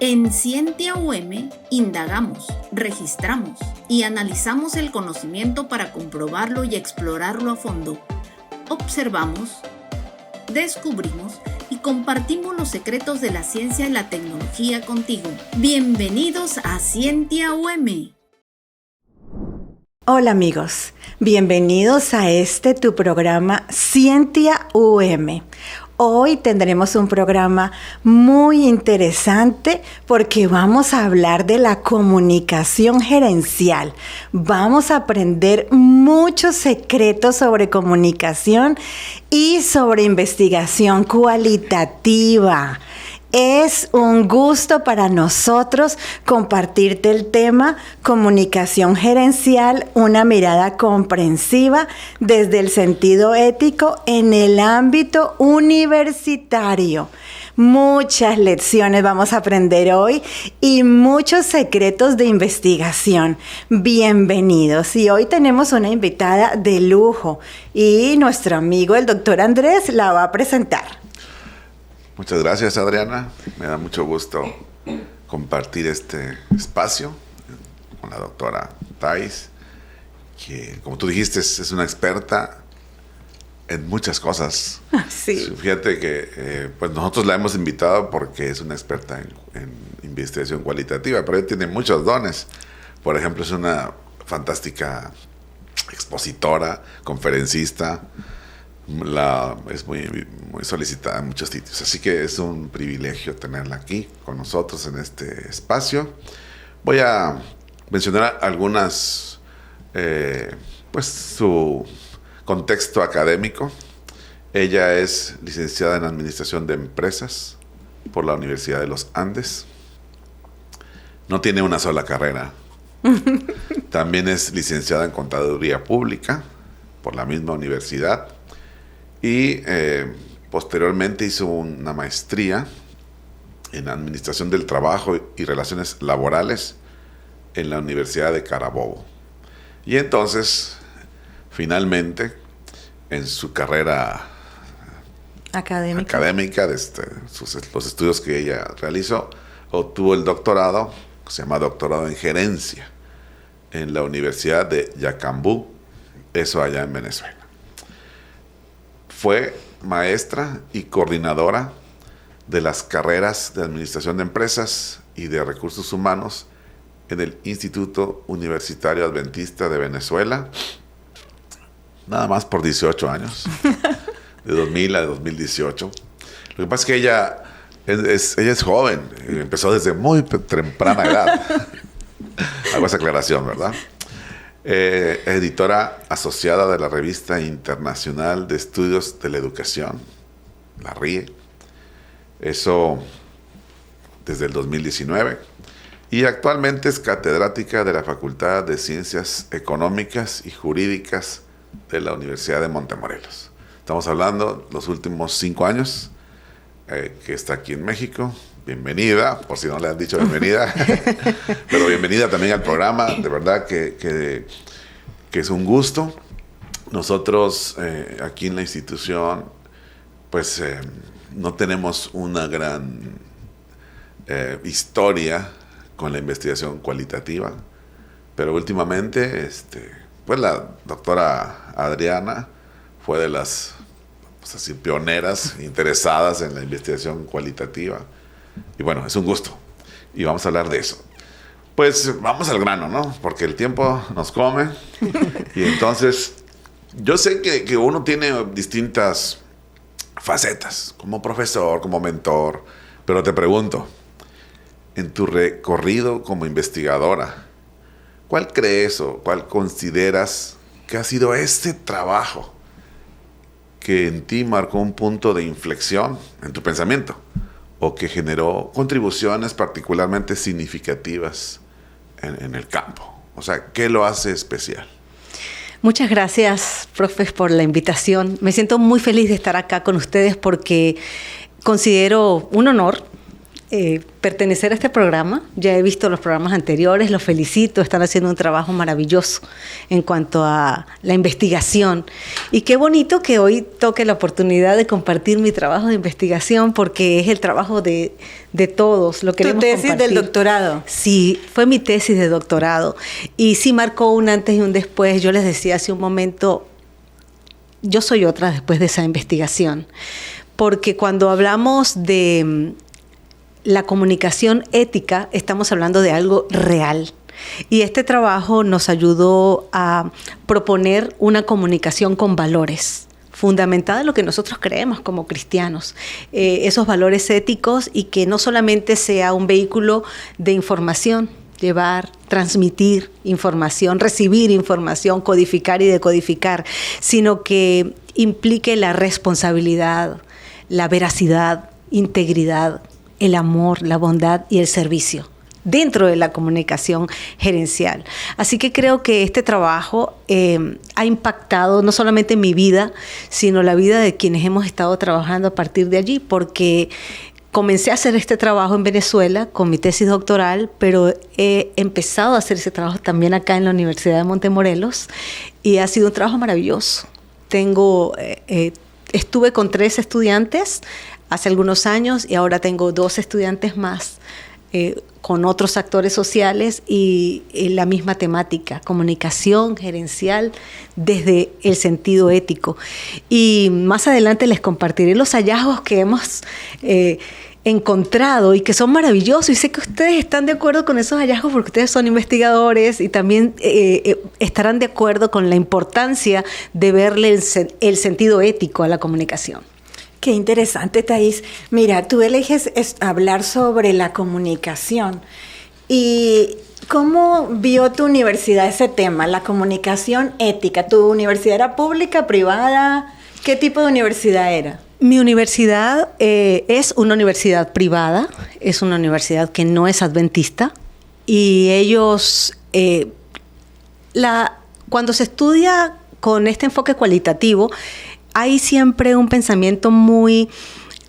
En Scientia UM indagamos, registramos y analizamos el conocimiento para comprobarlo y explorarlo a fondo. Observamos, descubrimos y compartimos los secretos de la ciencia y la tecnología contigo. Bienvenidos a Scientia UM. Hola amigos, bienvenidos a tu programa Scientia UM. Hoy tendremos un programa muy interesante porque vamos a hablar de la comunicación gerencial. Vamos a aprender muchos secretos sobre comunicación y sobre investigación cualitativa. Es un gusto para nosotros compartirte el tema comunicación gerencial, una mirada comprensiva desde el sentido ético en el ámbito universitario. Muchas lecciones vamos a aprender hoy y muchos secretos de investigación. Bienvenidos. Y hoy tenemos una invitada de lujo y nuestro amigo el doctor Andrés la va a presentar. Muchas gracias, Adriana. Me da mucho gusto compartir este espacio con la doctora Thais, que, como tú dijiste, es una experta en muchas cosas. Sí. Fíjate que pues nosotros la hemos invitado porque es una experta en investigación cualitativa, pero ella tiene muchos dones. Por ejemplo, es una fantástica expositora, conferencista. Es muy solicitada en muchos sitios, así que es un privilegio tenerla aquí con nosotros en este espacio. Voy a mencionar algunas, pues su contexto académico. Ella es licenciada en Administración de Empresas por la Universidad de los Andes. No tiene una sola carrera. También es licenciada en Contaduría Pública por la misma universidad. Y posteriormente hizo una maestría en Administración del Trabajo y Relaciones Laborales en la Universidad de Carabobo. Y entonces, finalmente, en su carrera académica de los estudios que ella realizó, obtuvo el doctorado, que se llama Doctorado en Gerencia, en la Universidad de Yacambú, eso allá en Venezuela. Fue maestra y coordinadora de las carreras de Administración de Empresas y de Recursos Humanos en el Instituto Universitario Adventista de Venezuela, nada más por 18 años, de 2000 a 2018. Lo que pasa es que ella es joven, empezó desde muy temprana edad. Hago esa aclaración, ¿verdad? Editora asociada de la Revista Internacional de Estudios de la Educación, la RIE, eso desde el 2019, y actualmente es catedrática de la Facultad de Ciencias Económicas y Jurídicas de la Universidad de Montemorelos. Estamos hablando de los últimos 5 años que está aquí en México. Bienvenida, por si no le han dicho bienvenida, pero bienvenida también al programa, de verdad que es un gusto. Nosotros aquí en la institución, pues no tenemos una gran historia con la investigación cualitativa, pero últimamente, pues la doctora Adriana fue de las pues así, pioneras interesadas en la investigación cualitativa. Y bueno, es un gusto. Y vamos a hablar de eso. Pues vamos al grano, ¿no? Porque el tiempo nos come. Y entonces, yo sé que uno tiene distintas facetas, como profesor, como mentor. Pero te pregunto, en tu recorrido como investigadora, ¿cuál crees o cuál consideras que ha sido este trabajo que en ti marcó un punto de inflexión en tu pensamiento? O que generó contribuciones particularmente significativas en el campo. O sea, ¿qué lo hace especial? Muchas gracias, profes, por la invitación. Me siento muy feliz de estar acá con ustedes porque considero un honor pertenecer a este programa. Ya he visto los programas anteriores, los felicito, están haciendo un trabajo maravilloso en cuanto a la investigación. Y qué bonito que hoy toque la oportunidad de compartir mi trabajo de investigación, porque es el trabajo de todos. Lo queremos compartir. ¿Tu tesis del doctorado? Sí, fue mi tesis de doctorado. Y sí marcó un antes y un después. Yo les decía hace un momento, yo soy otra después de esa investigación. Porque cuando hablamos de la comunicación ética, estamos hablando de algo real. Y este trabajo nos ayudó a proponer una comunicación con valores, fundamentada en lo que nosotros creemos como cristianos, esos valores éticos, y que no solamente sea un vehículo de información, llevar, transmitir información, recibir información, codificar y decodificar, sino que implique la responsabilidad, la veracidad, integridad, el amor, la bondad y el servicio dentro de la comunicación gerencial. Así que creo que este trabajo ha impactado no solamente mi vida, sino la vida de quienes hemos estado trabajando a partir de allí, porque comencé a hacer este trabajo en Venezuela con mi tesis doctoral, pero he empezado a hacer ese trabajo también acá en la Universidad de Montemorelos, y ha sido un trabajo maravilloso. Estuve con 3 estudiantes hace algunos años y ahora tengo 2 estudiantes más con otros actores sociales y la misma temática, comunicación gerencial desde el sentido ético. Y más adelante les compartiré los hallazgos que hemos encontrado y que son maravillosos, y sé que ustedes están de acuerdo con esos hallazgos porque ustedes son investigadores y también estarán de acuerdo con la importancia de verle el sentido ético a la comunicación. Qué interesante, Thais. Mira, tú eliges hablar sobre la comunicación. ¿Y cómo vio tu universidad ese tema, la comunicación ética? ¿Tu universidad era pública, privada? ¿Qué tipo de universidad era? Mi universidad es una universidad privada, es una universidad que no es adventista, y ellos, cuando se estudia con este enfoque cualitativo, hay siempre un pensamiento muy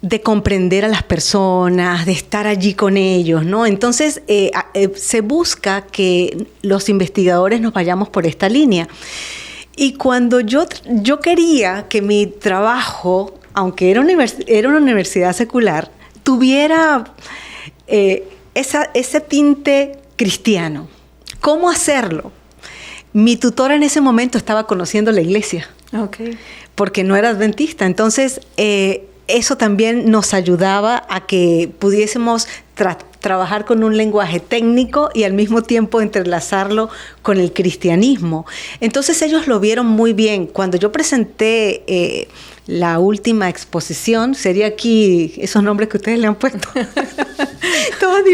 de comprender a las personas, de estar allí con ellos, ¿no? Entonces, se busca que los investigadores nos vayamos por esta línea. Y cuando yo quería que mi trabajo, aunque era una universidad secular, tuviera ese tinte cristiano. ¿Cómo hacerlo? Mi tutora en ese momento estaba conociendo la iglesia. Okay. Porque no era adventista. Entonces, eso también nos ayudaba a que pudiésemos trabajar con un lenguaje técnico y al mismo tiempo entrelazarlo con el cristianismo. Entonces, ellos lo vieron muy bien. Cuando yo presenté la última exposición, sería aquí esos nombres que ustedes le han puesto.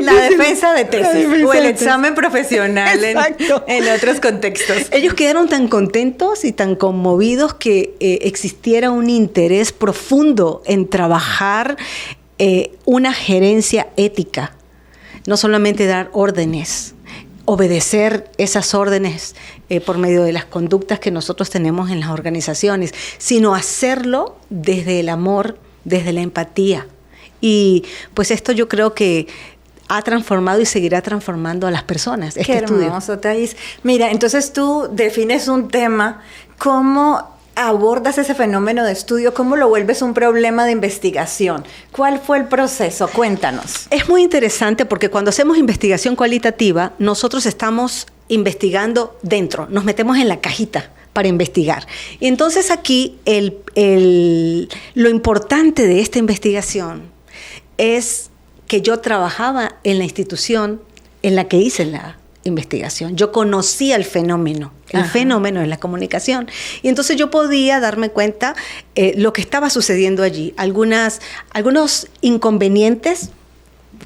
La defensa de tesis o el examen profesional en otros contextos. Ellos quedaron tan contentos y tan conmovidos que existiera un interés profundo en trabajar una gerencia ética. No solamente dar órdenes, obedecer esas órdenes por medio de las conductas que nosotros tenemos en las organizaciones, sino hacerlo desde el amor, desde la empatía. Y pues esto yo creo que ha transformado y seguirá transformando a las personas. Qué hermoso, Thais. Mira, entonces tú defines un tema, ¿cómo abordas ese fenómeno de estudio? ¿Cómo lo vuelves un problema de investigación? ¿Cuál fue el proceso? Cuéntanos. Es muy interesante porque cuando hacemos investigación cualitativa, nosotros estamos investigando dentro, nos metemos en la cajita para investigar. Y entonces aquí lo importante de esta investigación es que yo trabajaba en la institución en la que hice la investigación. Yo conocía el fenómeno de la comunicación. Y entonces yo podía darme cuenta lo que estaba sucediendo allí. Algunos inconvenientes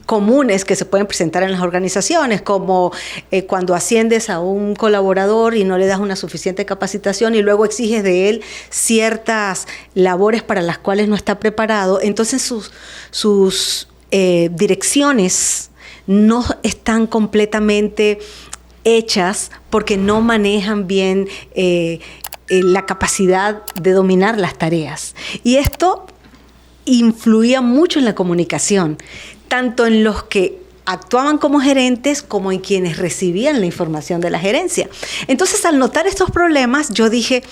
comunes que se pueden presentar en las organizaciones, como cuando asciendes a un colaborador y no le das una suficiente capacitación y luego exiges de él ciertas labores para las cuales no está preparado. Entonces sus direcciones no están completamente hechas porque no manejan bien la capacidad de dominar las tareas. Y esto influía mucho en la comunicación. tanto en los que actuaban como gerentes como en quienes recibían la información de la gerencia. Entonces, al notar estos problemas, yo dije,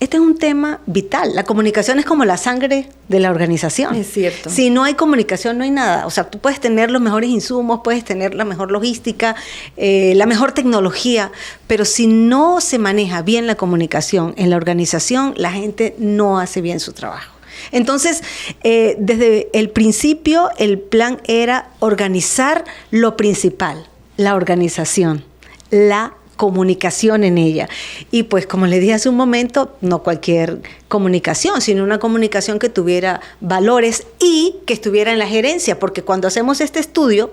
este es un tema vital. La comunicación es como la sangre de la organización. Es cierto. Si no hay comunicación, no hay nada. O sea, tú puedes tener los mejores insumos, puedes tener la mejor logística, la mejor tecnología, pero si no se maneja bien la comunicación en la organización, la gente no hace bien su trabajo. Entonces, desde el principio, el plan era organizar lo principal, la organización, la comunicación en ella. Y pues, como le dije hace un momento, no cualquier comunicación, sino una comunicación que tuviera valores y que estuviera en la gerencia, porque cuando hacemos este estudio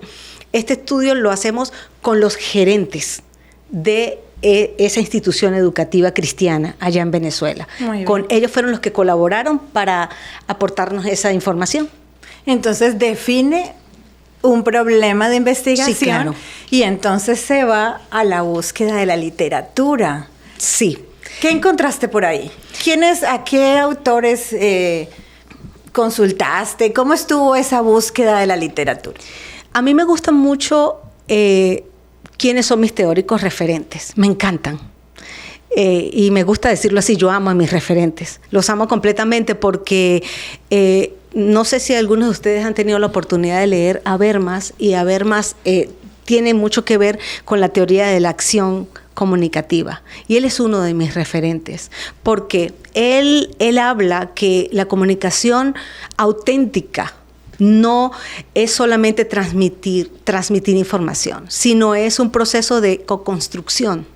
lo hacemos con los gerentes de esa institución educativa cristiana allá en Venezuela. Con ellos fueron los que colaboraron para aportarnos esa información. Entonces define un problema de investigación, sí, claro. Y entonces se va a la búsqueda de la literatura. Sí. ¿Qué encontraste por ahí? ¿A qué autores consultaste? ¿Cómo estuvo esa búsqueda de la literatura? A mí me gustan mucho quiénes son mis teóricos referentes. Me encantan. Y me gusta decirlo así, yo amo a mis referentes. Los amo completamente porque no sé si algunos de ustedes han tenido la oportunidad de leer Habermas, y Habermas tiene mucho que ver con la teoría de la acción comunicativa. Y él es uno de mis referentes, porque él habla que la comunicación auténtica no es solamente transmitir información, sino es un proceso de co-construcción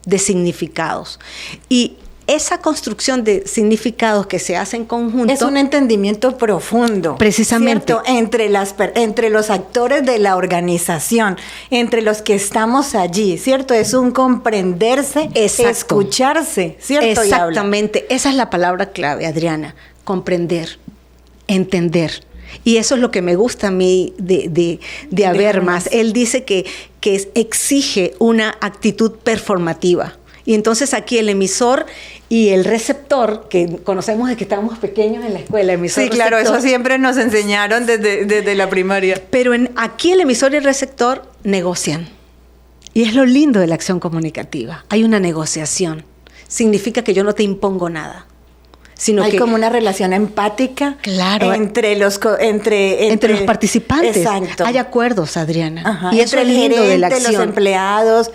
de significados. Y esa construcción de significados que se hace en conjunto es un entendimiento profundo. Precisamente. ¿Cierto? Entre los actores de la organización, entre los que estamos allí, ¿cierto? Es un comprenderse, exacto, escucharse, ¿cierto? Exactamente. Esa es la palabra clave, Adriana. Comprender, entender. Y eso es lo que me gusta a mí de Habermas. Él dice que exige una actitud performativa. Y entonces aquí el emisor y el receptor, que conocemos desde que estábamos pequeños en la escuela, emisor, sí, claro, receptor, eso siempre nos enseñaron desde la primaria. Pero aquí el emisor y el receptor negocian. Y es lo lindo de la acción comunicativa. Hay una negociación. Significa que yo no te impongo nada. Sino hay que como una relación empática, claro, entre los participantes. Exacto. Hay acuerdos, Adriana. Ajá. Y eso es lindo gerente, de la acción. los empleados,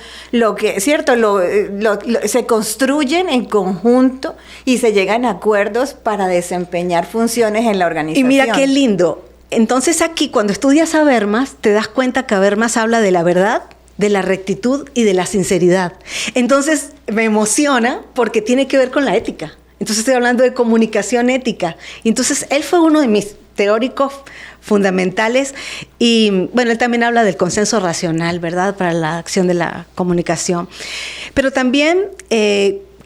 se construyen en conjunto y se llegan a acuerdos para desempeñar funciones en la organización. Y mira qué lindo. Entonces aquí, cuando estudias Habermas, te das cuenta que Habermas habla de la verdad, de la rectitud y de la sinceridad. Entonces me emociona porque tiene que ver con la ética. Entonces estoy hablando de comunicación ética. Y entonces él fue uno de mis teóricos fundamentales. Y bueno, él también habla del consenso racional, ¿verdad?, para la acción de la comunicación. Pero también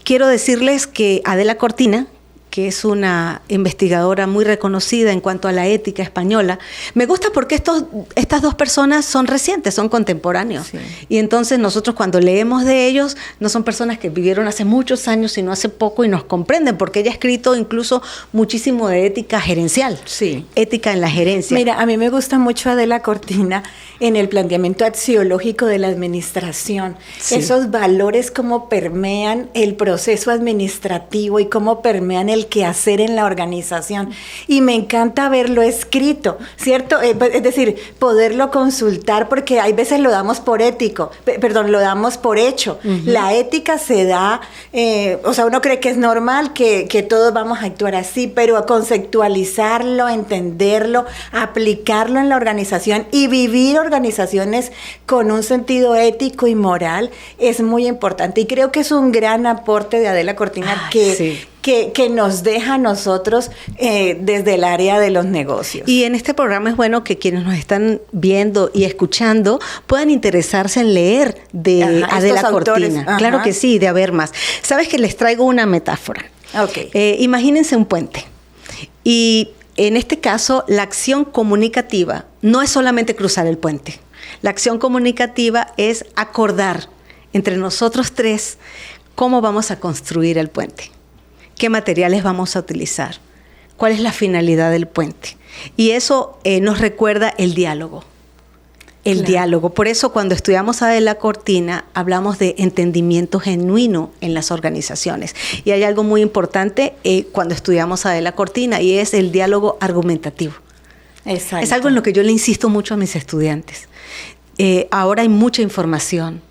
quiero decirles que Adela Cortina, que es una investigadora muy reconocida en cuanto a la ética española, me gusta porque estas dos personas son recientes, son contemporáneos. Sí. Y entonces nosotros cuando leemos de ellos, no son personas que vivieron hace muchos años, sino hace poco, y nos comprenden, porque ella ha escrito incluso muchísimo de ética gerencial, sí, ética en la gerencia. Mira, a mí me gusta mucho Adela Cortina en el planteamiento axiológico de la administración. Sí. Esos valores, cómo permean el proceso administrativo y cómo permean el quehacer en la organización. Y me encanta verlo escrito, ¿cierto? Es decir, poderlo consultar, porque hay veces lo damos por lo damos por hecho. Uh-huh. La ética se da, uno cree que es normal, que todos vamos a actuar así, pero a conceptualizarlo, entenderlo, aplicarlo en la organización y vivir organizaciones con un sentido ético y moral es muy importante. Y creo que es un gran aporte de Adela Cortina que nos deja a nosotros desde el área de los negocios. Y en este programa es bueno que quienes nos están viendo y escuchando puedan interesarse en leer de Adela Cortina. Ajá. Claro que sí, de Habermas. Sabes que les traigo una metáfora. Okay. Imagínense un puente. Y en este caso, la acción comunicativa no es solamente cruzar el puente. La acción comunicativa es acordar entre nosotros tres cómo vamos a construir el puente. ¿Qué materiales vamos a utilizar? cuál es la finalidad del puente. Y eso nos recuerda el diálogo. El diálogo. Por eso cuando estudiamos Adela Cortina hablamos de entendimiento genuino en las organizaciones. Y hay algo muy importante cuando estudiamos Adela Cortina y es el diálogo argumentativo. Exacto. Es algo en lo que yo le insisto mucho a mis estudiantes. Ahora hay mucha información.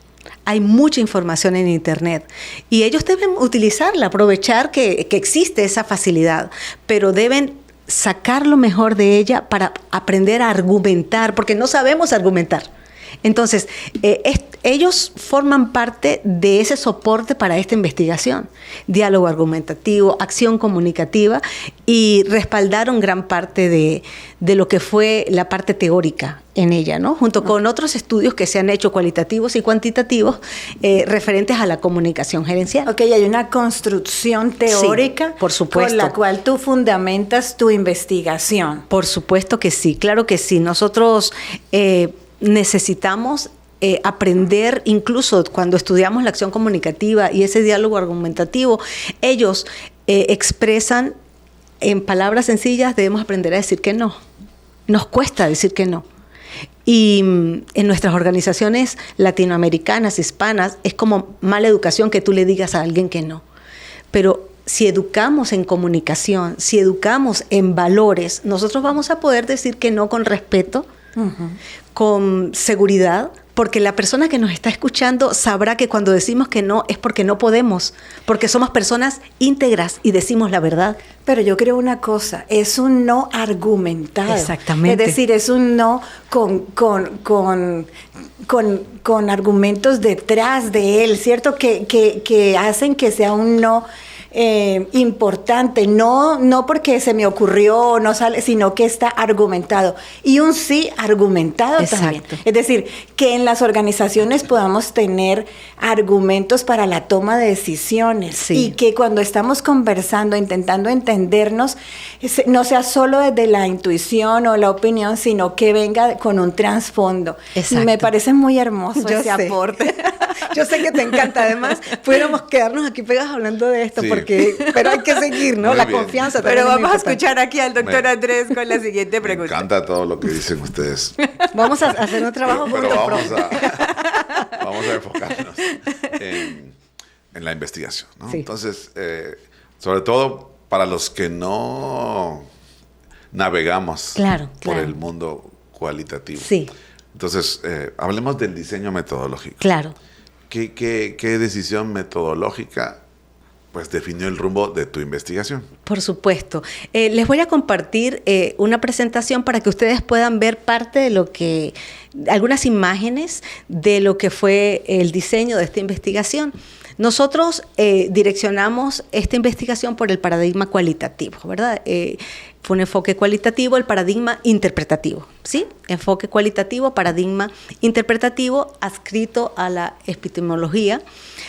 Hay mucha información en Internet y ellos deben utilizarla, aprovechar que existe esa facilidad, pero deben sacar lo mejor de ella para aprender a argumentar, porque no sabemos argumentar. Entonces, ellos forman parte de ese soporte para esta investigación. Diálogo argumentativo, acción comunicativa, y respaldaron gran parte de lo que fue la parte teórica en ella, ¿no? Junto con otros estudios que se han hecho cualitativos y cuantitativos referentes a la comunicación gerencial. Ok, hay una construcción teórica, sí, por supuesto, con la cual tú fundamentas tu investigación. Por supuesto que sí, claro que sí. Nosotros necesitamos aprender, incluso cuando estudiamos la acción comunicativa y ese diálogo argumentativo, ellos expresan en palabras sencillas, debemos aprender a decir que no. Nos cuesta decir que no. Y en nuestras organizaciones latinoamericanas, hispanas, es como mala educación que tú le digas a alguien que no. Pero si educamos en comunicación, si educamos en valores, nosotros vamos a poder decir que no con respeto, con seguridad, porque la persona que nos está escuchando sabrá que cuando decimos que no es porque no podemos, porque somos personas íntegras y decimos la verdad. Pero yo creo una cosa, es un no argumentado. Exactamente. Es decir, es un no con argumentos detrás de él, ¿cierto? Que hacen que sea un no importante, no porque se me ocurrió, no sale, sino que está argumentado. Y un sí argumentado. Exacto. También. Es decir, que en las organizaciones podamos tener argumentos para la toma de decisiones. Sí. Y que cuando estamos conversando, intentando entendernos, no sea solo desde la intuición o la opinión, sino que venga con un trasfondo. Exacto. Me parece muy hermoso ese aporte. Yo sé que te encanta. Además, pudiéramos quedarnos aquí pegados hablando de esto, sí, pero hay que seguir, ¿no? La confianza. Pero vamos a escuchar aquí al doctor Andrés con la siguiente pregunta. Me encanta todo lo que dicen ustedes. Vamos a hacer un trabajo pero vamos a enfocarnos en la investigación, ¿no? Sí. Entonces, sobre todo para los que no navegamos por el mundo cualitativo. Sí. Entonces, hablemos del diseño metodológico. Claro. ¿Qué decisión metodológica pues definió el rumbo de tu investigación? Por supuesto. Les voy a compartir una presentación para que ustedes puedan ver parte de algunas imágenes de lo que fue el diseño de esta investigación. Nosotros direccionamos esta investigación por el paradigma cualitativo, ¿verdad? Fue un enfoque cualitativo, el paradigma interpretativo, ¿sí? Enfoque cualitativo, paradigma interpretativo, adscrito a la epistemología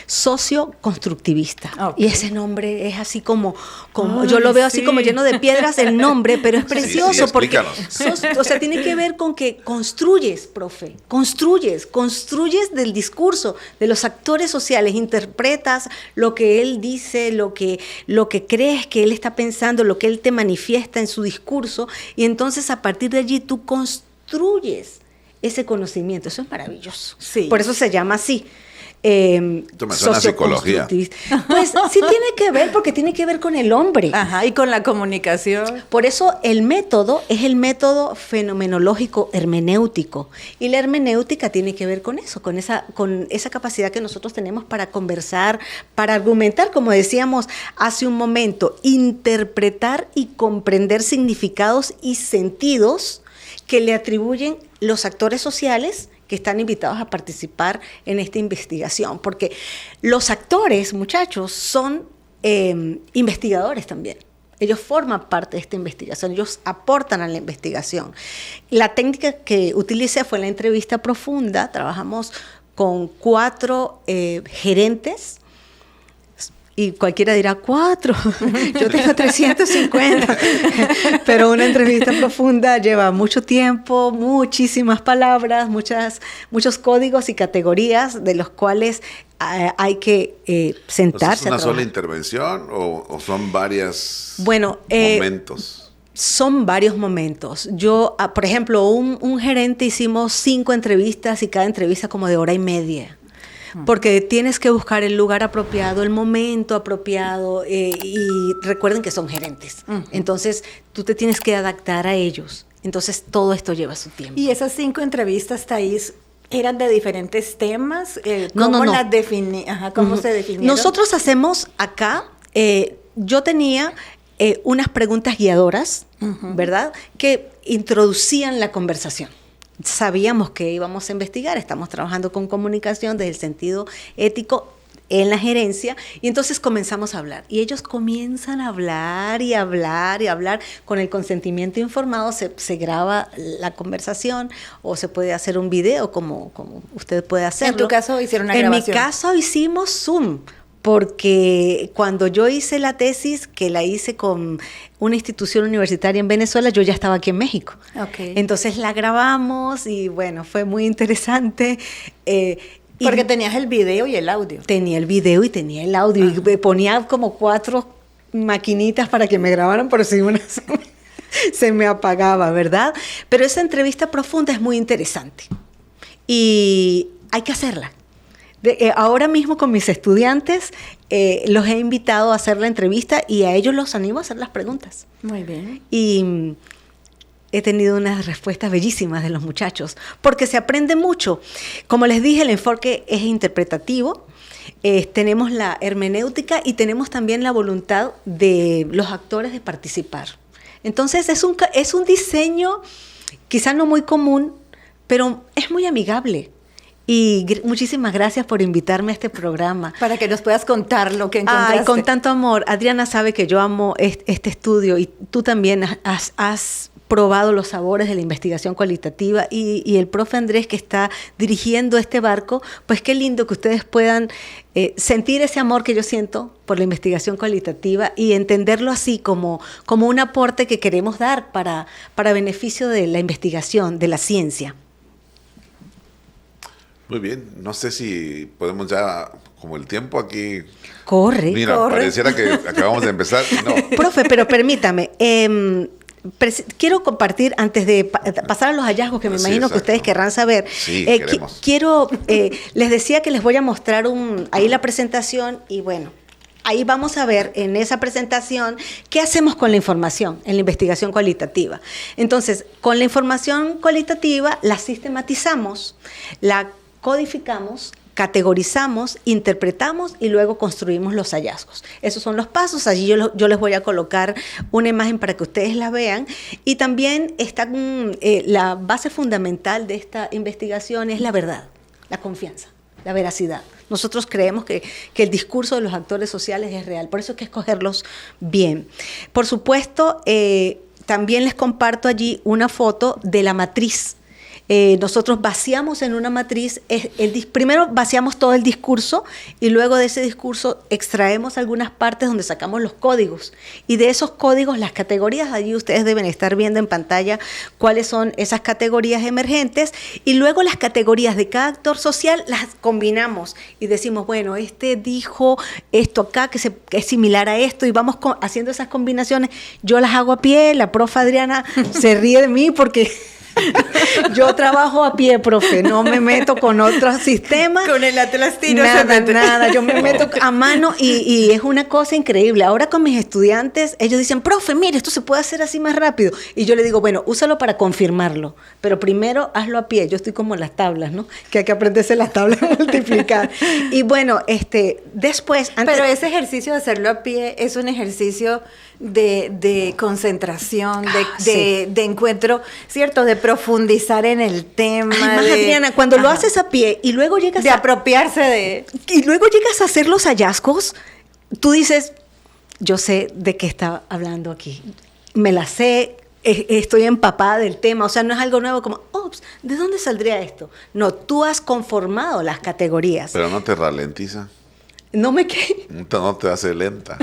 socioconstructivista. Okay. Y ese nombre es así como yo lo veo así como lleno de piedras el nombre, pero es precioso porque tiene que ver con que construyes, profe, construyes del discurso de los actores sociales, interpretas lo que él dice, lo que crees que él está pensando, lo que él te manifiesta en su discurso, y entonces a partir de allí tú construyes ese conocimiento. Eso es maravilloso. Sí. Por eso se llama así. Esto me suena a psicología. Pues sí tiene que ver, porque tiene que ver con el hombre. Ajá, y con la comunicación. Por eso el método es el método fenomenológico hermenéutico. Y la hermenéutica tiene que ver con eso, con esa capacidad que nosotros tenemos para conversar, para argumentar, como decíamos hace un momento, interpretar y comprender significados y sentidos que le atribuyen los actores sociales que están invitados a participar en esta investigación, porque los actores, muchachos, son investigadores también. Ellos forman parte de esta investigación, ellos aportan a la investigación. La técnica que utilicé fue la entrevista profunda. Trabajamos con 4 gerentes Y cualquiera dirá, 4, yo tengo 350. Pero una entrevista profunda lleva mucho tiempo, muchísimas palabras, muchos códigos y categorías de los cuales hay que sentarse. ¿Es una sola intervención o son varios momentos? Son varios momentos. Yo, por ejemplo, un gerente hicimos 5 entrevistas y cada entrevista como de hora y media. Porque tienes que buscar el lugar apropiado, el momento apropiado, y recuerden que son gerentes. Entonces, tú te tienes que adaptar a ellos. Entonces, todo esto lleva su tiempo. ¿Y esas 5 entrevistas, Thais, eran de diferentes temas? No. Las ¿cómo se definieron? Nosotros hacemos acá, yo tenía unas preguntas guiadoras, ¿verdad? Que introducían la conversación. Sabíamos que íbamos a investigar, estamos trabajando con comunicación desde el sentido ético en la gerencia, y entonces comenzamos a hablar. Y ellos comienzan a hablar y hablar y hablar. Con el consentimiento informado se graba la conversación o se puede hacer un video como usted puede hacerlo. ¿En tu caso hicieron una grabación? En mi caso hicimos Zoom. Porque cuando yo hice la tesis, que la hice con una institución universitaria en Venezuela, yo ya estaba aquí en México. Okay. Entonces la grabamos y bueno, fue muy interesante. Porque tenías el video y el audio. Tenía el video y tenía el audio. Y me ponía como 4 maquinitas para que me grabaran, pero si una se me apagaba, ¿verdad? Pero esa entrevista profunda es muy interesante. Y hay que hacerla. Ahora mismo con mis estudiantes los he invitado a hacer la entrevista y a ellos los animo a hacer las preguntas. Muy bien. Y he tenido unas respuestas bellísimas de los muchachos, porque se aprende mucho. Como les dije, el enfoque es interpretativo, tenemos la hermenéutica y tenemos también la voluntad de los actores de participar. Entonces es un diseño quizá no muy común, pero es muy amigable. Y muchísimas gracias por invitarme a este programa. Para que nos puedas contar lo que encontraste. Ay, con tanto amor. Adriana sabe que yo amo este estudio y tú también has probado los sabores de la investigación cualitativa y el profe Andrés que está dirigiendo este barco, pues qué lindo que ustedes puedan sentir ese amor que yo siento por la investigación cualitativa y entenderlo así como un aporte que queremos dar para beneficio de la investigación, de la ciencia. Muy bien, no sé si podemos ya, como el tiempo aquí... Corre. Mira, pareciera que acabamos de empezar. No. Profe, pero permítame, quiero compartir, antes de pasar a los hallazgos que me imagino que ustedes querrán saber, sí, les decía que les voy a mostrar ahí la presentación y bueno, ahí vamos a ver en esa presentación qué hacemos con la información en la investigación cualitativa. Entonces, con la información cualitativa la sistematizamos, la codificamos, categorizamos, interpretamos y luego construimos los hallazgos. Esos son los pasos. Allí yo les voy a colocar una imagen para que ustedes la vean. Y también está la base fundamental de esta investigación es la verdad, la confianza, la veracidad. Nosotros creemos que el discurso de los actores sociales es real, por eso hay que escogerlos bien. Por supuesto, también les comparto allí una foto de la matriz. Nosotros vaciamos en una matriz, primero vaciamos todo el discurso y luego de ese discurso extraemos algunas partes donde sacamos los códigos y de esos códigos las categorías, allí ustedes deben estar viendo en pantalla cuáles son esas categorías emergentes y luego las categorías de cada actor social las combinamos y decimos, bueno, este dijo esto acá que es similar a esto y vamos haciendo esas combinaciones. Yo las hago a pie, la profe Adriana se ríe de mí porque... Yo trabajo a pie, profe, no me meto con otros sistemas. Con el atlastino. Nada, yo me meto a mano y es una cosa increíble. Ahora con mis estudiantes, ellos dicen, profe, mire, esto se puede hacer así más rápido. Y yo le digo, bueno, úsalo para confirmarlo, pero primero hazlo a pie. Yo estoy como en las tablas, ¿no? Que hay que aprenderse las tablas a multiplicar. Y bueno, después... Pero ese ejercicio de hacerlo a pie es un ejercicio de concentración, de encuentro, ¿cierto? De profundizar en el tema. Además, Adriana, cuando lo haces a pie y luego llegas apropiarse de... Y luego llegas a hacer los hallazgos, tú dices, yo sé de qué está hablando aquí. Me la sé, estoy empapada del tema. O sea, no es algo nuevo como, ops, ¿de dónde saldría esto? No, tú has conformado las categorías. Pero no te ralentiza. No me quedé. No te hace lenta.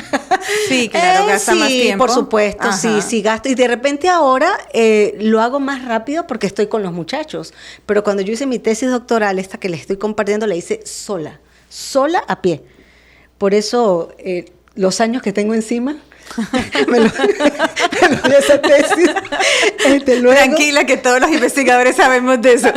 Sí, claro, gasta sí, más tiempo. por supuesto, Ajá. sí gasto. Y de repente ahora lo hago más rápido porque estoy con los muchachos. Pero cuando yo hice mi tesis doctoral, esta que les estoy compartiendo, la hice sola a pie. Por eso los años que tengo encima, me lo di esa tesis. Luego, Tranquila, que todos los investigadores sabemos de eso.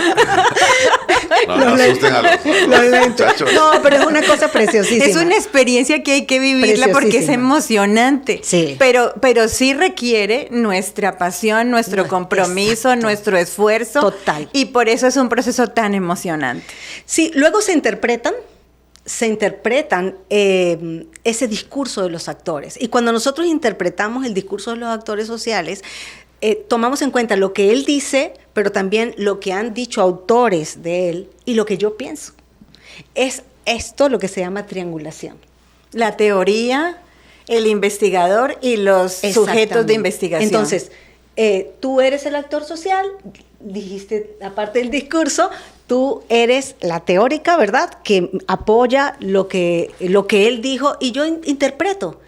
No asusten a los muchachos. No, pero es una cosa preciosísima. Es una experiencia que hay que vivirla porque es Preciosísima. emocionante. Sí. Pero sí requiere nuestra pasión, nuestro compromiso, exacto. nuestro esfuerzo. Total. Y por eso es un proceso tan emocionante. Sí, luego se interpretan ese discurso de los actores. Y cuando nosotros interpretamos el discurso de los actores sociales, tomamos en cuenta lo que él dice, pero también lo que han dicho autores de él y lo que yo pienso. Es esto lo que se llama triangulación. La teoría, el investigador y los sujetos de Exactamente. investigación. Entonces, tú eres el actor social, dijiste, aparte del discurso, tú eres la teórica, ¿verdad?, que apoya lo que él dijo, y yo interpreto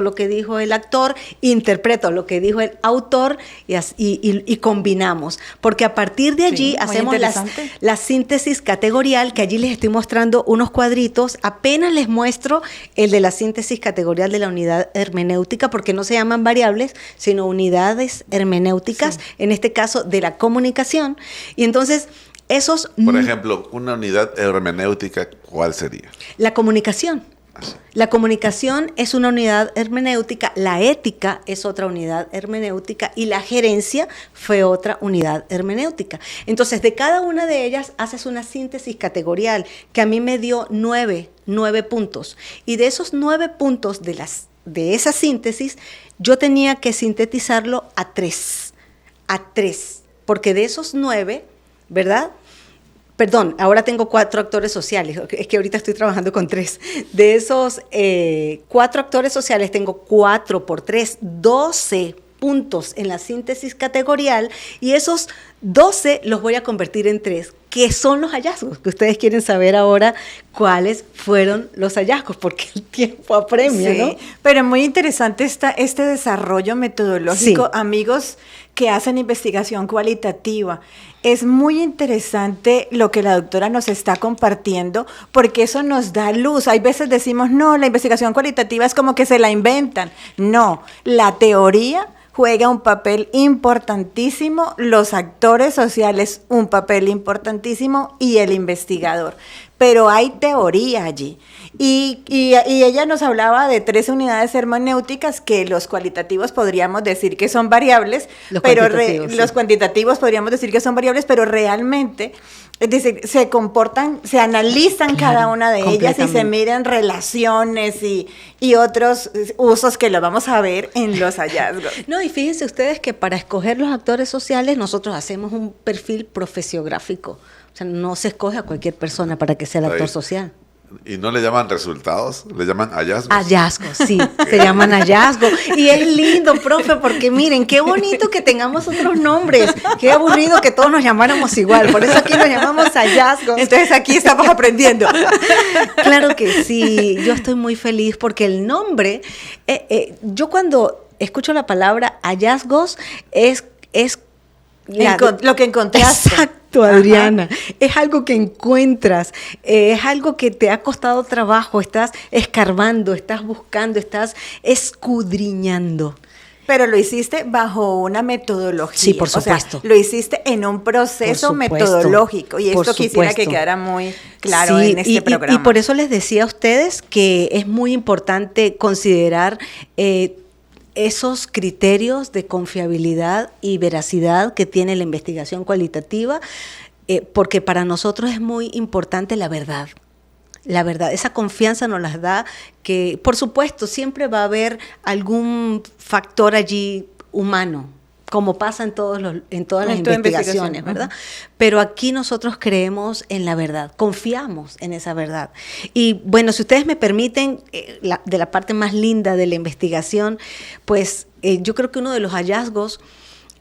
lo que dijo el actor, interpreto lo que dijo el autor y combinamos. Porque a partir de allí Sí, muy hacemos interesante. la síntesis categorial, que allí les estoy mostrando unos cuadritos. Apenas les muestro el de la síntesis categorial de la unidad hermenéutica, porque no se llaman variables, sino unidades hermenéuticas, Sí. en este caso de la comunicación. Y entonces, esos... Por ejemplo, una unidad hermenéutica, ¿cuál sería? La comunicación. La comunicación es una unidad hermenéutica, la ética es otra unidad hermenéutica y la gerencia fue otra unidad hermenéutica. Entonces, de cada una de ellas haces una síntesis categorial que a mí me dio 9 puntos. Y de esos 9 puntos de esa síntesis, yo tenía que sintetizarlo a 3, porque de esos 9, ¿verdad?, perdón, ahora tengo 4 actores sociales, es que ahorita estoy trabajando con 3. De esos 4 actores sociales tengo 4 por 3, 12 puntos en la síntesis categorial, y esos 12 los voy a convertir en 3, que son los hallazgos, que ustedes quieren saber ahora cuáles fueron los hallazgos, porque el tiempo apremia, Sí, ¿no? pero muy interesante este desarrollo metodológico, Sí. Amigos que hacen investigación cualitativa. Es muy interesante lo que la doctora nos está compartiendo, porque eso nos da luz. Hay veces decimos, no, la investigación cualitativa es como que se la inventan. No, la teoría juega un papel importantísimo, los actores sociales un papel importantísimo y el investigador. Pero hay teoría allí. Y ella nos hablaba de 3 unidades hermenéuticas que los cualitativos podríamos decir que son variables, Los pero cuantitativos, sí. los cuantitativos podríamos decir que son variables, pero realmente, es decir, se comportan, se analizan cada una de ellas y se completamente. miran relaciones y otros usos que lo vamos a ver en los hallazgos. No, y fíjense ustedes que para escoger los actores sociales nosotros hacemos un perfil profesiográfico. O sea, no se escoge a cualquier persona para que sea el actor Ahí. social. ¿Y no le llaman resultados? ¿Le llaman hallazgos? Hallazgos, sí, se llaman hallazgos. Y es lindo, profe, porque miren, qué bonito que tengamos otros nombres. Qué aburrido que todos nos llamáramos igual. Por eso aquí nos llamamos hallazgos. Entonces aquí estamos aprendiendo. Claro que sí, yo estoy muy feliz porque el nombre, yo cuando escucho la palabra hallazgos es Lo que encontraste. Exacto, Adriana. Es algo que encuentras, es algo que te ha costado trabajo, estás escarbando, estás buscando, estás escudriñando. Pero lo hiciste bajo una metodología. Sí, por O sea, supuesto. lo hiciste en un proceso Por supuesto, metodológico. Y por esto quisiera que supuesto. quedara muy claro Sí, en este programa. Y por eso les decía a ustedes que es muy importante considerar esos criterios de confiabilidad y veracidad que tiene la investigación cualitativa, porque para nosotros es muy importante la verdad. La verdad, esa confianza nos las da que, por supuesto, siempre va a haber algún factor allí humano, como pasa en todas las investigaciones, ¿verdad? Pero aquí nosotros creemos en la verdad, confiamos en esa verdad. Y bueno, si ustedes me permiten, de la parte más linda de la investigación, pues yo creo que uno de los hallazgos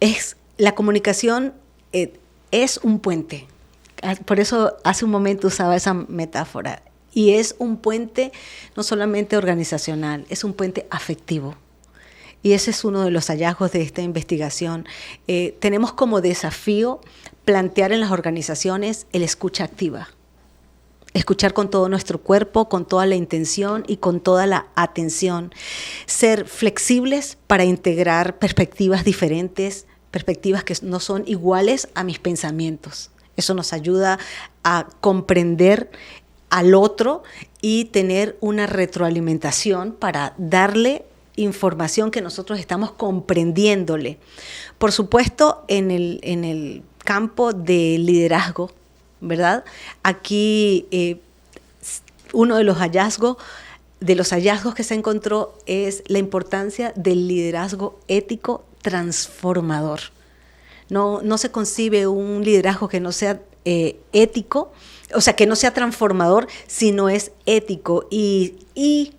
es la comunicación es un puente. Por eso hace un momento usaba esa metáfora. Y es un puente no solamente organizacional, es un puente afectivo. Y ese es uno de los hallazgos de esta investigación. Tenemos como desafío plantear en las organizaciones el escucha activa. Escuchar con todo nuestro cuerpo, con toda la intención y con toda la atención. Ser flexibles para integrar perspectivas diferentes, perspectivas que no son iguales a mis pensamientos. Eso nos ayuda a comprender al otro y tener una retroalimentación para darle información que nosotros estamos comprendiéndole. Por supuesto, en el campo del liderazgo, ¿verdad? Aquí uno de los hallazgos que se encontró es la importancia del liderazgo ético transformador. No se concibe un liderazgo que no sea ético, o sea, que no sea transformador, sino es ético. Y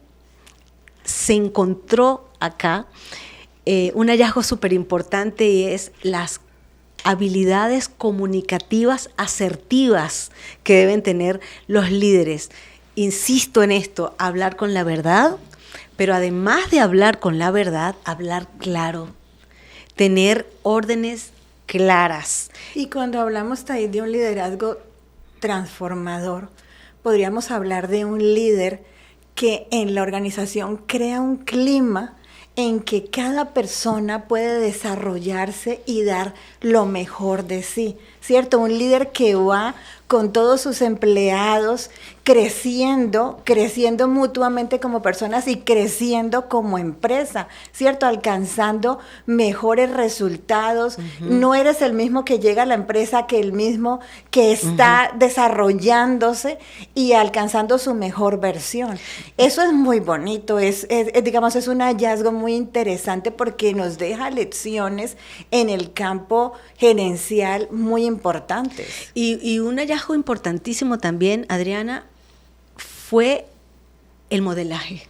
se encontró acá un hallazgo súper importante y es las habilidades comunicativas asertivas que deben tener los líderes. Insisto en esto, hablar con la verdad, pero además de hablar con la verdad, hablar claro, tener órdenes claras. Y cuando hablamos también de un liderazgo transformador, podríamos hablar de un líder que en la organización crea un clima en que cada persona puede desarrollarse y dar lo mejor de sí, ¿cierto? Un líder que va con todos sus empleados creciendo mutuamente como personas y creciendo como empresa, ¿cierto? Alcanzando mejores resultados. Uh-huh. No eres el mismo que llega a la empresa que el mismo que está desarrollándose y alcanzando su mejor versión. Eso es muy bonito, digamos, es un hallazgo muy interesante porque nos deja lecciones en el campo gerencial muy importantes. Y un hallazgo importantísimo también, Adriana, fue el modelaje.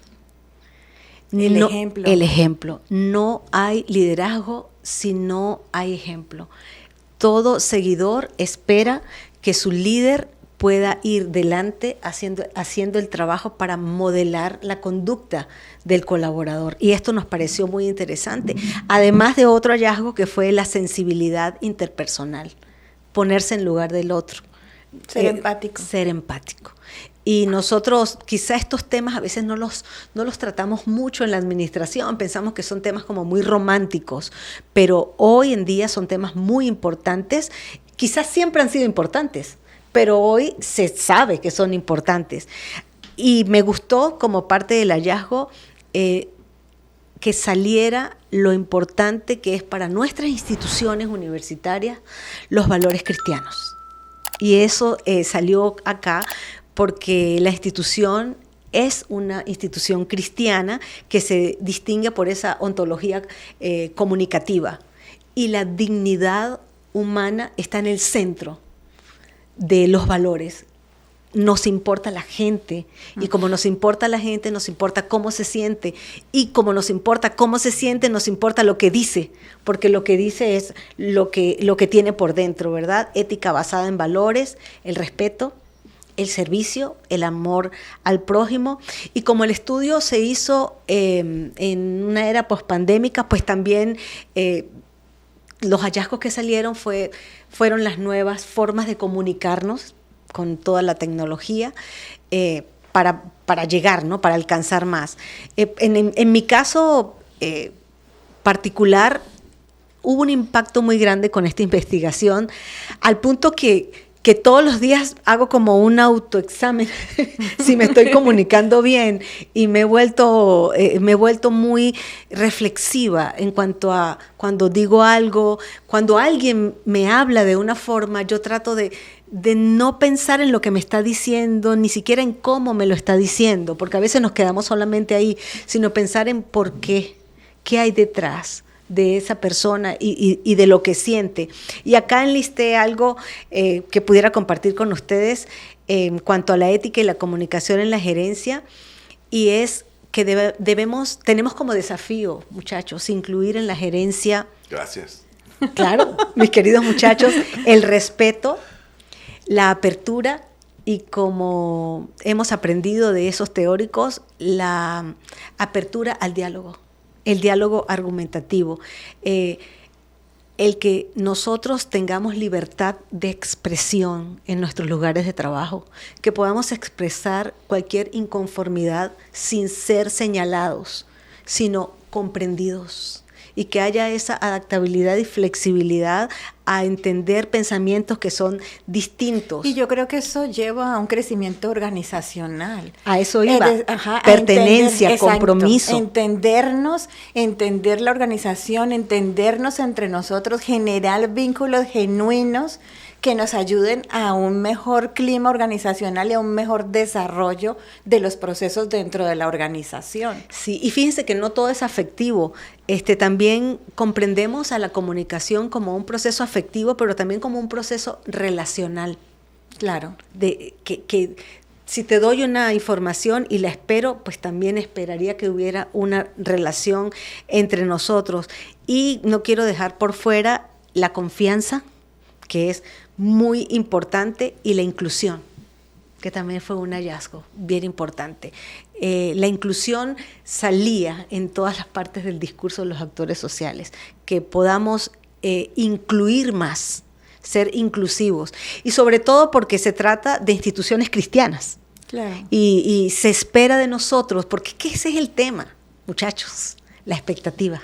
El ejemplo. No hay liderazgo si no hay ejemplo. Todo seguidor espera que su líder pueda ir delante haciendo el trabajo para modelar la conducta del colaborador. Y esto nos pareció muy interesante. Además de otro hallazgo que fue la sensibilidad interpersonal, ponerse en lugar del otro. Ser empático. Ser empático. Y nosotros quizá estos temas a veces no los tratamos mucho en la administración, pensamos que son temas como muy románticos, pero hoy en día son temas muy importantes, quizás siempre han sido importantes, pero hoy se sabe que son importantes. Y me gustó como parte del hallazgo que saliera lo importante que es para nuestras instituciones universitarias los valores cristianos. Y eso salió acá porque la institución es una institución cristiana que se distingue por esa ontología comunicativa. Y la dignidad humana está en el centro de los valores. Nos importa la gente, y como nos importa la gente, nos importa cómo se siente, y como nos importa cómo se siente, nos importa lo que dice, porque lo que dice es lo que tiene por dentro, ¿verdad? Ética basada en valores, el respeto, el servicio, el amor al prójimo. Y como el estudio se hizo en una era pospandémica, pues también los hallazgos que salieron fueron las nuevas formas de comunicarnos con toda la tecnología para llegar, ¿no? Para alcanzar más. En mi caso particular, hubo un impacto muy grande con esta investigación, al punto que todos los días hago como un autoexamen si me estoy comunicando bien, y me he vuelto muy reflexiva en cuanto a cuando digo algo, cuando alguien me habla de una forma, yo trato de no pensar en lo que me está diciendo, ni siquiera en cómo me lo está diciendo, porque a veces nos quedamos solamente ahí, sino pensar en por qué hay detrás de esa persona y de lo que siente. Y acá enlisté algo que pudiera compartir con ustedes en cuanto a la ética y la comunicación en la gerencia, y es que tenemos como desafío, muchachos, incluir en la gerencia. Gracias. Claro, mis queridos muchachos, el respeto, la apertura y como hemos aprendido de esos teóricos, la apertura al diálogo, el diálogo argumentativo, el que nosotros tengamos libertad de expresión en nuestros lugares de trabajo, que podamos expresar cualquier inconformidad sin ser señalados, sino comprendidos, y que haya esa adaptabilidad y flexibilidad a entender pensamientos que son distintos. Y yo creo que eso lleva a un crecimiento organizacional. A eso iba. Pertenencia, compromiso. Entendernos, entender la organización, entendernos entre nosotros, generar vínculos genuinos que nos ayuden a un mejor clima organizacional y a un mejor desarrollo de los procesos dentro de la organización. Sí, y fíjense que no todo es afectivo. También comprendemos a la comunicación como un proceso afectivo, pero también como un proceso relacional. Claro. Que si te doy una información y la espero, pues también esperaría que hubiera una relación entre nosotros. Y no quiero dejar por fuera la confianza, que es muy importante, y la inclusión, que también fue un hallazgo bien importante. La inclusión salía en todas las partes del discurso de los actores sociales, que podamos incluir más, ser inclusivos, y sobre todo porque se trata de instituciones cristianas. Claro. Y se espera de nosotros, porque ese es el tema, muchachos, la expectativa.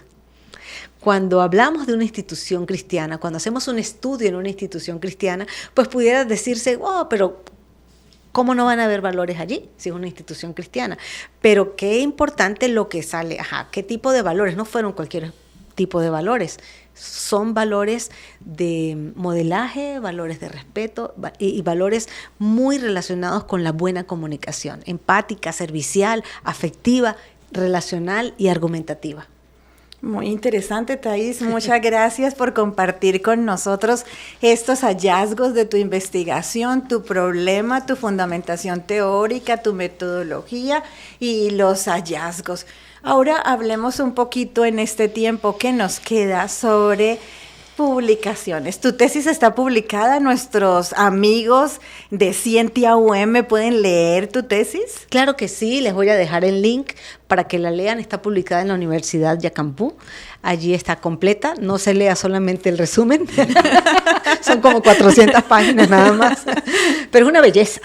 Cuando hablamos de una institución cristiana, cuando hacemos un estudio en una institución cristiana, pues pudiera decirse, pero ¿cómo no van a haber valores allí si es una institución cristiana? Pero qué importante lo que sale, ¿qué tipo de valores? No fueron cualquier tipo de valores, son valores de modelaje, valores de respeto y valores muy relacionados con la buena comunicación, empática, servicial, afectiva, relacional y argumentativa. Muy interesante, Thais. Muchas gracias por compartir con nosotros estos hallazgos de tu investigación, tu problema, tu fundamentación teórica, tu metodología y los hallazgos. Ahora hablemos un poquito en este tiempo que nos queda sobre publicaciones. Tu tesis está publicada, nuestros amigos de Scientia UM pueden leer tu tesis. Claro que sí, les voy a dejar el link para que la lean. Está publicada en la Universidad Yacampú. Allí está completa, no se lea solamente el resumen, son como 400 páginas nada más, pero es una belleza.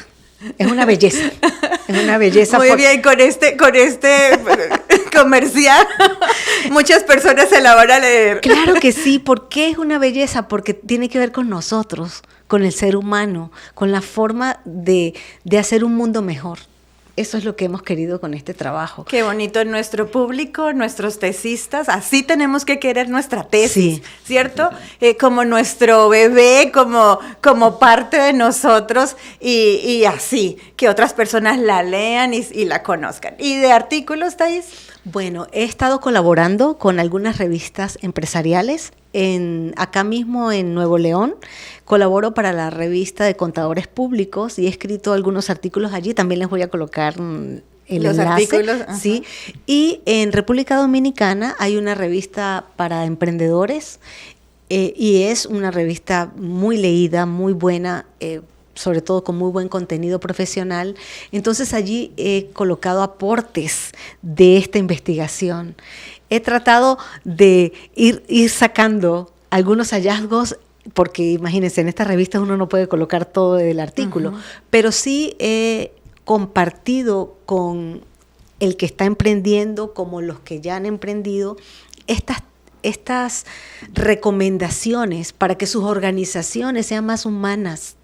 Es una belleza. Es una belleza. Muy bien, con este comercial, muchas personas se la van a leer. Claro que sí. ¿Por qué es una belleza? Porque tiene que ver con nosotros, con el ser humano, con la forma de hacer un mundo mejor. Eso es lo que hemos querido con este trabajo. Qué bonito, nuestro público, nuestros tesistas, así tenemos que querer nuestra tesis, sí, ¿cierto? Como nuestro bebé, como parte de nosotros y así, que otras personas la lean y la conozcan. ¿Y de artículos, Thais? Bueno, he estado colaborando con algunas revistas empresariales acá mismo en Nuevo León. Colaboro para la revista de Contadores Públicos y he escrito algunos artículos allí. También les voy a colocar el enlace. Artículos, sí. Y en República Dominicana hay una revista para emprendedores y es una revista muy leída, muy buena, sobre todo con muy buen contenido profesional. Entonces allí he colocado aportes de esta investigación. He tratado de ir sacando algunos hallazgos, porque imagínense, en estas revistas uno no puede colocar todo el artículo, pero sí he compartido con el que está emprendiendo, como los que ya han emprendido, estas recomendaciones para que sus organizaciones sean más humanas,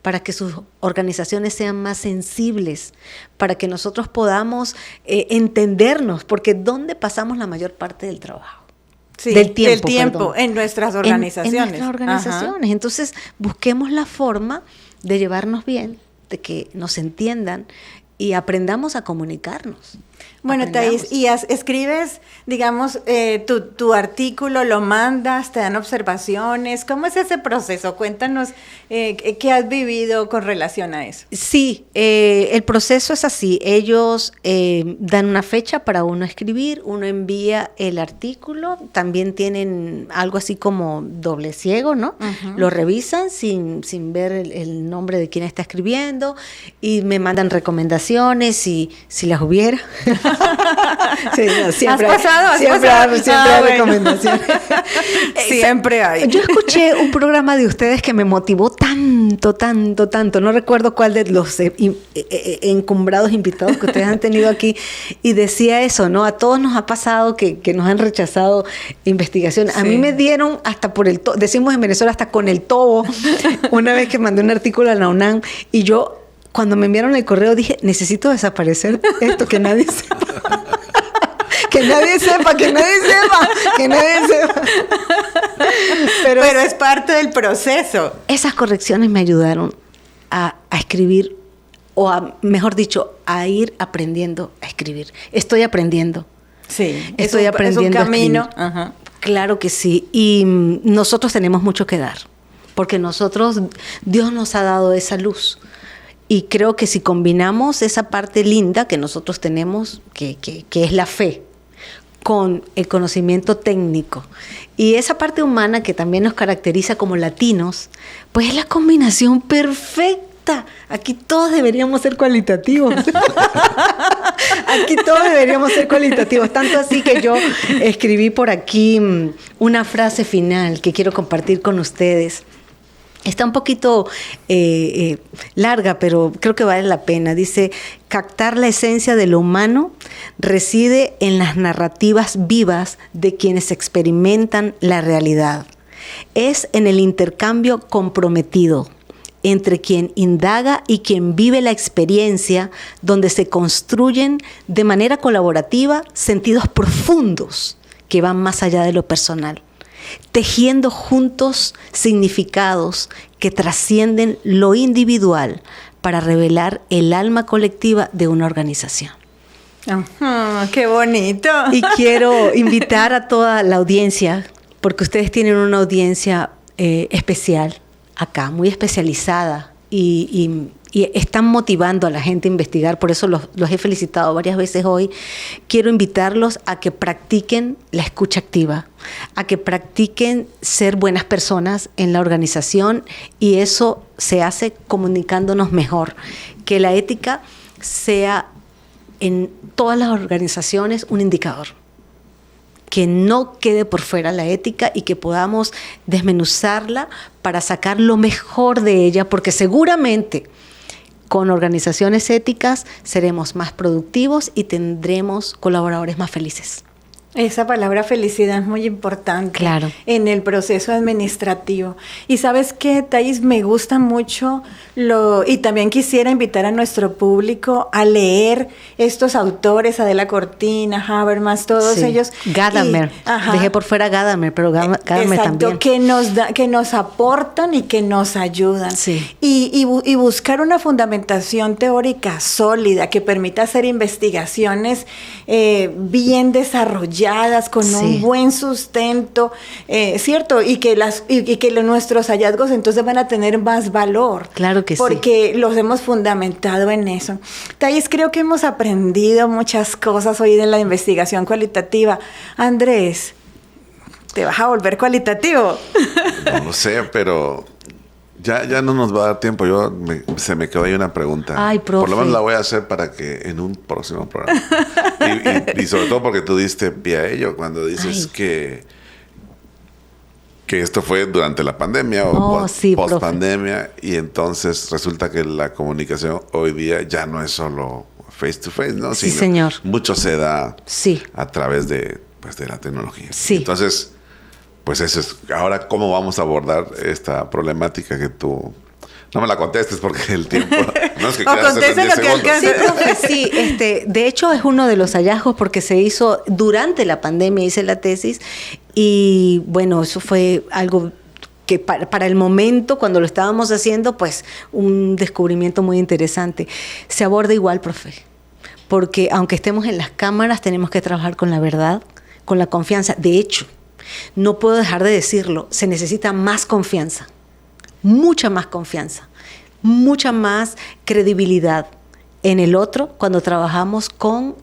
para que sus organizaciones sean más sensibles, para que nosotros podamos entendernos, porque ¿dónde pasamos la mayor parte del trabajo? Sí, del tiempo en nuestras organizaciones. En nuestras organizaciones. Ajá. Entonces, busquemos la forma de llevarnos bien, de que nos entiendan y aprendamos a comunicarnos. Bueno, Thais, y escribes, digamos, tu artículo, lo mandas, te dan observaciones. ¿Cómo es ese proceso? Cuéntanos qué has vivido con relación a eso. Sí, el proceso es así. Ellos dan una fecha para uno escribir, uno envía el artículo, también tienen algo así como doble ciego, ¿no? Uh-huh. Lo revisan sin ver el nombre de quien está escribiendo y me mandan recomendaciones si las hubiera. Sí, no, siempre ¿Has pasado? Siempre hay recomendaciones. Siempre hay. Yo escuché un programa de ustedes que me motivó tanto. No recuerdo cuál de los encumbrados invitados que ustedes han tenido aquí. Y decía eso, ¿no? A todos nos ha pasado que nos han rechazado investigación. A mí me dieron hasta por el decimos en Venezuela, hasta con el tobo. Una vez que mandé un artículo a la UNAM y yo, cuando me enviaron el correo, dije, necesito desaparecer esto, que nadie sepa. Que nadie sepa. Pero es parte del proceso. Esas correcciones me ayudaron a escribir, o mejor dicho, a ir aprendiendo a escribir. Estoy aprendiendo. Sí, estoy aprendiendo. Es un camino. A escribir. Ajá. Claro que sí. Y nosotros tenemos mucho que dar, porque Dios nos ha dado esa luz. Y creo que si combinamos esa parte linda que nosotros tenemos, que es la fe, con el conocimiento técnico y esa parte humana que también nos caracteriza como latinos, pues es la combinación perfecta. Aquí todos deberíamos ser cualitativos. Tanto así que yo escribí por aquí una frase final que quiero compartir con ustedes. Está un poquito larga, pero creo que vale la pena. Dice, captar la esencia de lo humano reside en las narrativas vivas de quienes experimentan la realidad. Es en el intercambio comprometido entre quien indaga y quien vive la experiencia, donde se construyen de manera colaborativa sentidos profundos que van más allá de lo personal, tejiendo juntos significados que trascienden lo individual para revelar el alma colectiva de una organización. ¡Qué bonito! Y quiero invitar a toda la audiencia, porque ustedes tienen una audiencia especial acá, muy especializada, y están motivando a la gente a investigar, por eso los he felicitado varias veces hoy. Quiero invitarlos a que practiquen la escucha activa, a que practiquen ser buenas personas en la organización, y eso se hace comunicándonos mejor. Que la ética sea en todas las organizaciones un indicador. Que no quede por fuera la ética y que podamos desmenuzarla para sacar lo mejor de ella, porque seguramente con organizaciones éticas seremos más productivos y tendremos colaboradores más felices. Esa palabra felicidad es muy importante, claro, en el proceso administrativo. Y ¿sabes qué, Thais? Me gusta mucho y también quisiera invitar a nuestro público a leer estos autores, Adela Cortina, Habermas, todos ellos. Gadamer. Dejé por fuera Gadamer, pero Gadamer también. Que nos aportan y que nos ayudan. Sí. Y buscar una fundamentación teórica sólida que permita hacer investigaciones bien desarrolladas, con un buen sustento, ¿cierto? Y que nuestros hallazgos entonces van a tener más valor. Claro que porque los hemos fundamentado en eso. Thais, creo que hemos aprendido muchas cosas hoy de la investigación cualitativa. Andrés, ¿te vas a volver cualitativo? No lo sé, pero ya no nos va a dar tiempo. Se me quedó ahí una pregunta. Ay, profe. Por lo menos la voy a hacer para que en un próximo programa. y sobre todo porque tú diste pie a ello cuando dices que esto fue durante la pandemia o post pandemia, y entonces resulta que la comunicación hoy día ya no es solo face to face, ¿no? Sí, señor. Mucho se da a través de la tecnología. Sí. Entonces, pues eso es. Ahora, ¿cómo vamos a abordar esta problemática que tú... No me la contestes porque el tiempo... No es que quieras hacer en 10 segundos. Sí, profe, sí. De hecho, es uno de los hallazgos porque se hizo durante la pandemia, hice la tesis, y bueno, eso fue algo que para el momento, cuando lo estábamos haciendo, pues un descubrimiento muy interesante. Se aborda igual, profe, porque aunque estemos en las cámaras, tenemos que trabajar con la verdad, con la confianza. De hecho, no puedo dejar de decirlo, se necesita más confianza, mucha más confianza, mucha más credibilidad en el otro cuando trabajamos con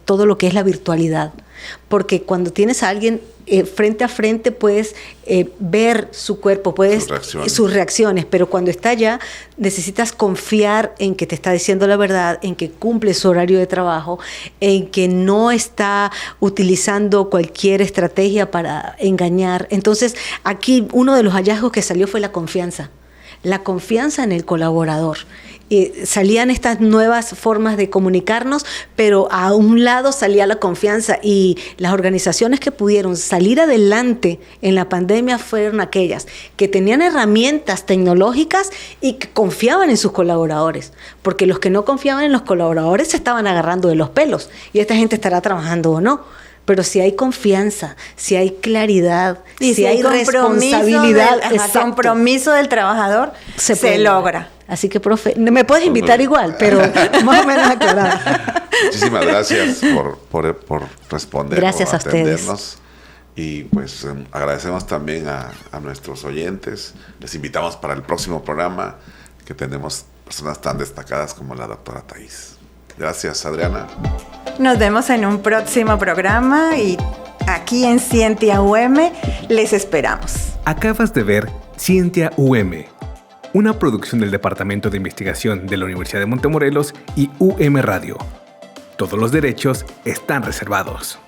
todo lo que es la virtualidad. Porque cuando tienes a alguien frente a frente, puedes ver su cuerpo, sus reacciones, pero cuando está allá necesitas confiar en que te está diciendo la verdad, en que cumple su horario de trabajo, en que no está utilizando cualquier estrategia para engañar. Entonces, aquí uno de los hallazgos que salió fue la confianza en el colaborador. Salían estas nuevas formas de comunicarnos, pero a un lado salía la confianza, y las organizaciones que pudieron salir adelante en la pandemia fueron aquellas que tenían herramientas tecnológicas y que confiaban en sus colaboradores, porque los que no confiaban en los colaboradores se estaban agarrando de los pelos, y esta gente estará trabajando o no. Pero si hay confianza, si hay claridad, y si hay responsabilidad, compromiso del trabajador, se logra. Así que, profe, me puedes invitar igual, pero más o menos aclarado. Muchísimas gracias por responder. Gracias a ustedes. Y pues agradecemos también a nuestros oyentes. Les invitamos para el próximo programa, que tenemos personas tan destacadas como la doctora Thais. Gracias, Adriana. Nos vemos en un próximo programa, y aquí en Scientia UM les esperamos. Acabas de ver Scientia UM, una producción del Departamento de Investigación de la Universidad de Montemorelos y UM Radio. Todos los derechos están reservados.